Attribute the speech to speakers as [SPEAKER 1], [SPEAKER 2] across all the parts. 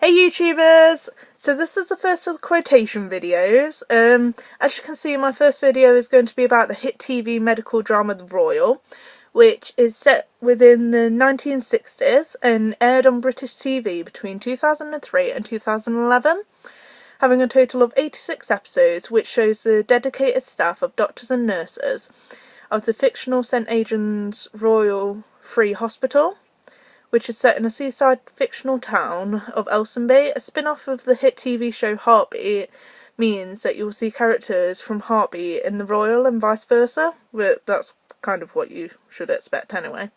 [SPEAKER 1] Hey YouTubers! So this is the first of the quotation videos. As you can see, my first video is going to be about the hit TV medical drama The Royal, which is set within the 1960s and aired on British TV between 2003 and 2011, having a total of 86 episodes, which shows the dedicated staff of doctors and nurses of the fictional St Aidan's Royal Free Hospital, which is set in a seaside fictional town of Elsenby. A spin-off of the hit TV show Heartbeat means that you will see characters from Heartbeat in the Royal and vice versa, but that's kind of what you should expect anyway.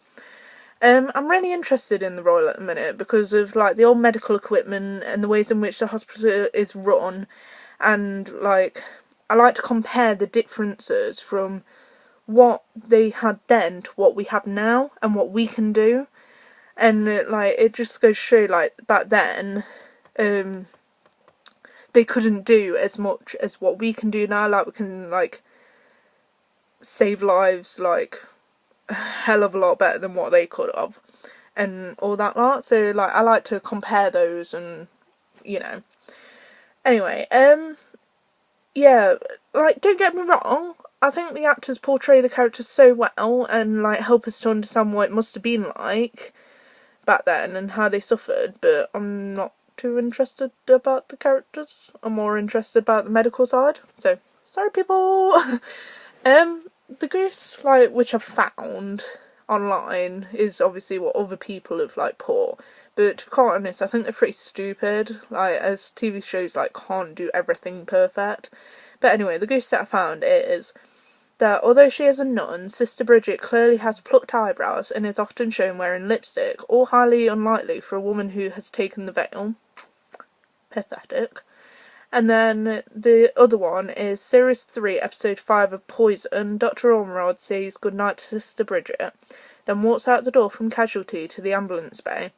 [SPEAKER 1] I'm really interested in the Royal at the minute because of like the old medical equipment and the ways in which the hospital is run, and like I like to compare the differences from what they had then to what we have now and what we can do. And it just goes to show, like, back then, they couldn't do as much as what we can do now. Like, we can, like, save lives, like, a hell of a lot better than what they could have. And all that lot. So, like, I like to compare those and, you know. Anyway, yeah, like, don't get me wrong. I think the actors portray the characters so well and, like, help us to understand what it must have been like back then and how they suffered, but I'm not too interested about the characters. I'm more interested about the medical side. So, sorry people! The goose, like, which I've found online is obviously what other people have, like, put. But to be quite honest, I think they're pretty stupid. Like, as TV shows, like, can't do everything perfect. But anyway, the goose that I found is that although she is a nun, Sister Bridget clearly has plucked eyebrows and is often shown wearing lipstick, all highly unlikely for a woman who has taken the veil. Pathetic. And then the other one is Series 3, Episode 5 of Poison. Dr. Ormerod says goodnight to Sister Bridget, then walks out the door from Casualty to the ambulance bay.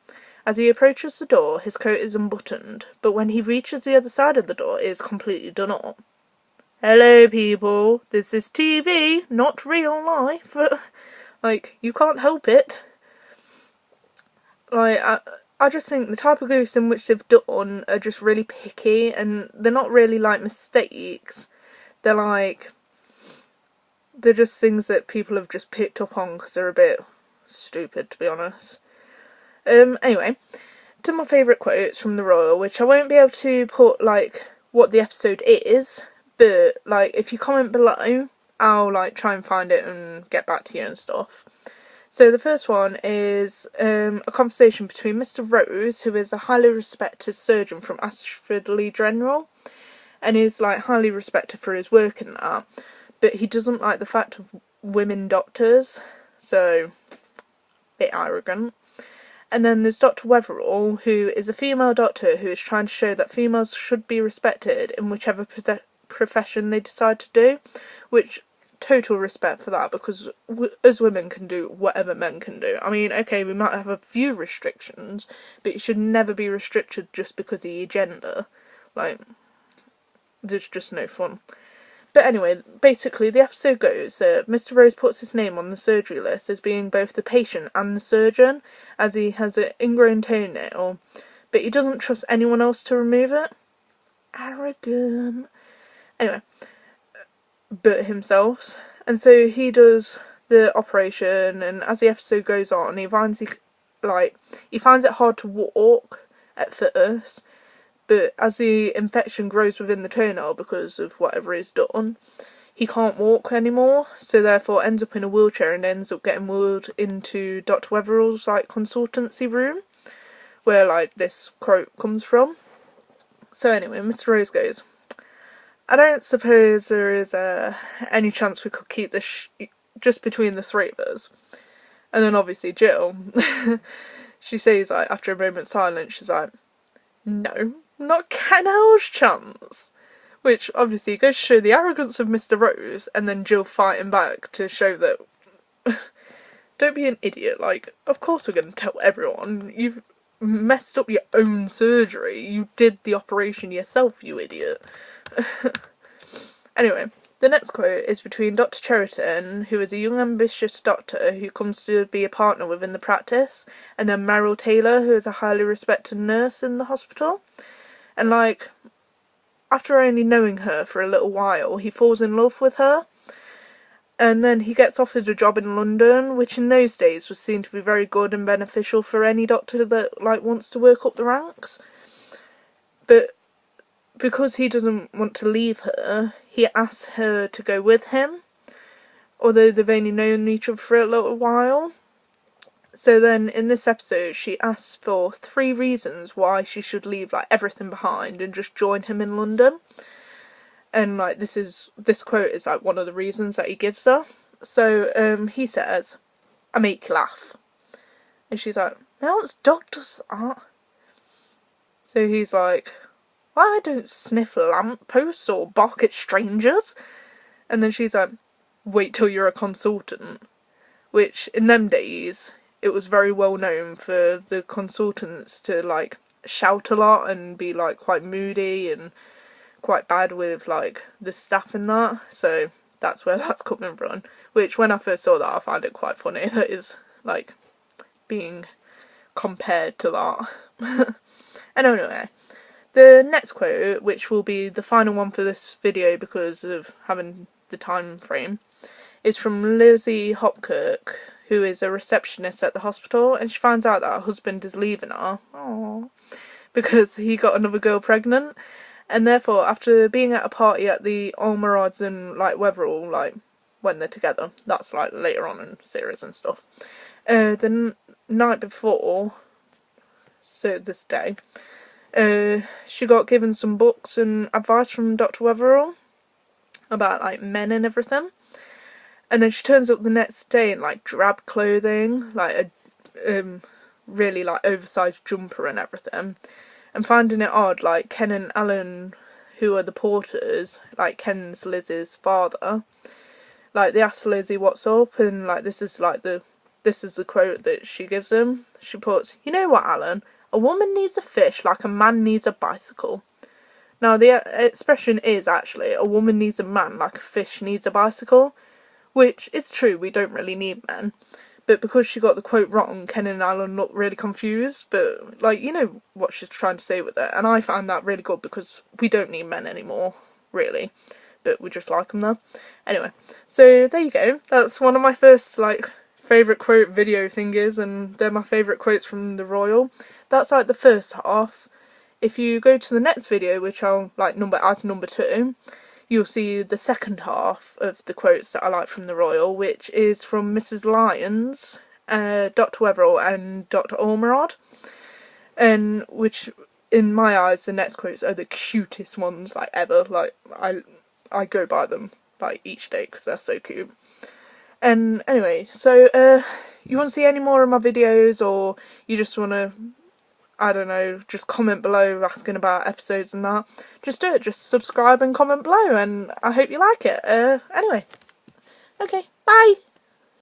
[SPEAKER 1] As he approaches the door, his coat is unbuttoned, but when he reaches the other side of the door, it is completely done up. Hello people, this is TV, not real life. Like, you can't help it. Like, I just think the type of goose in which they've done are just really picky, and they're not really like mistakes. They're just things that people have just picked up on because they're a bit stupid, to be honest. Anyway, to my favourite quotes from The Royal, which I won't be able to put, like, what the episode is, but, like, if you comment below, I'll, like, try and find it and get back to you and stuff. So the first one is a conversation between Mr. Rose, who is a highly respected surgeon from Ashford-le General, and is, like, highly respected for his work and that, but he doesn't like the fact of women doctors, so, a bit arrogant. And then there's Dr. Wetherall, who is a female doctor who is trying to show that females should be respected in whichever profession they decide to do, which total respect for that, because as women can do whatever men can do. I mean, okay, we might have a few restrictions, but you should never be restricted just because of your gender. Like, there's just no fun. But anyway, basically the episode goes that Mr. Rose puts his name on the surgery list as being both the patient and the surgeon, as he has an ingrown toenail, but he doesn't trust anyone else to remove it. Arrogant. Anyway, but himself. And so he does the operation, and as the episode goes on, he finds it hard to walk at first, but as the infection grows within the toenail because of whatever is done, he can't walk anymore, so therefore ends up in a wheelchair and ends up getting wheeled into Dr. Wetherall's, like, consultancy room, where, like, this quote comes from. So anyway, Mr. Rose goes, I don't suppose there is any chance we could keep this just between the three of us. And then obviously Jill, she says, like, after a moment's silence, she's like, no, not Canel's chance. Which obviously goes to show the arrogance of Mr. Rose, and then Jill fighting back to show that don't be an idiot. Like, of course we're going to tell everyone. You've messed up your own surgery. You did the operation yourself, you idiot. Anyway, The next quote is between Dr. Cheriton, who is a young ambitious doctor who comes to be a partner within the practice, and then Meryl Taylor, who is a highly respected nurse in the hospital. And like, after only knowing her for a little while, he falls in love with her. And then he gets offered a job in London, which in those days was seen to be very good and beneficial for any doctor that like wants to work up the ranks. But because he doesn't want to leave her, he asks her to go with him, although they've only known each other for a little while. So then in this episode she asks for 3 reasons why she should leave like everything behind and just join him in London. And like this quote is like one of the reasons that he gives her. So he says, "I make you laugh." And she's like, "No one's dog does that." So he's like, "Well, I don't sniff lampposts or bark at strangers." And then she's like, "Wait till you're a consultant." Which in them days it was very well known for the consultants to like shout a lot and be like quite moody and quite bad with like the staff and that. So that's where that's coming from. Which when I first saw that I found it quite funny that is like being compared to that. And anyway, the next quote, which will be the final one for this video because of having the time frame, is from Lizzie Hopkirk, who is a receptionist at the hospital, and she finds out that her husband is leaving her. Aww. Because he got another girl pregnant, and therefore after being at a party at the Almarods and like Wetherall, like when they're together, that's like later on in the series and stuff, the night before, so this day, she got given some books and advice from Dr. Wetherall about like men and everything. And then she turns up the next day in like drab clothing, like a really like oversized jumper and everything. And finding it odd, like Ken and Alan, who are the porters, like Ken's Lizzie's father, like they ask Lizzie what's up, and like this is the quote that she gives him. She puts, "You know what, Alan? A woman needs a fish like a man needs a bicycle." Now the expression is actually, a woman needs a man like a fish needs a bicycle. Which is true, we don't really need men. But because she got the quote wrong, Ken and Alan look really confused. But, like, you know what she's trying to say with it. And I found that really good because we don't need men anymore, really. But we just like them there. Anyway, so there you go. That's one of my first, like, favourite quote video thingies. And they're my favourite quotes from the Royal. That's, like, the first half. If you go to the next video, which I'll, like, number as number 2... you'll see the second half of the quotes that I like from the Royal, which is from Mrs. Lyons, Dr. Wetherall and Dr. Ormerod, and which, in my eyes, the next quotes are the cutest ones like ever. Like I go by them like each day because they're so cute. And anyway, so you want to see any more of my videos, or you just want to, I don't know, just comment below asking about episodes and that, just do it. Just subscribe and comment below, and I hope you like it. Anyway, okay, bye!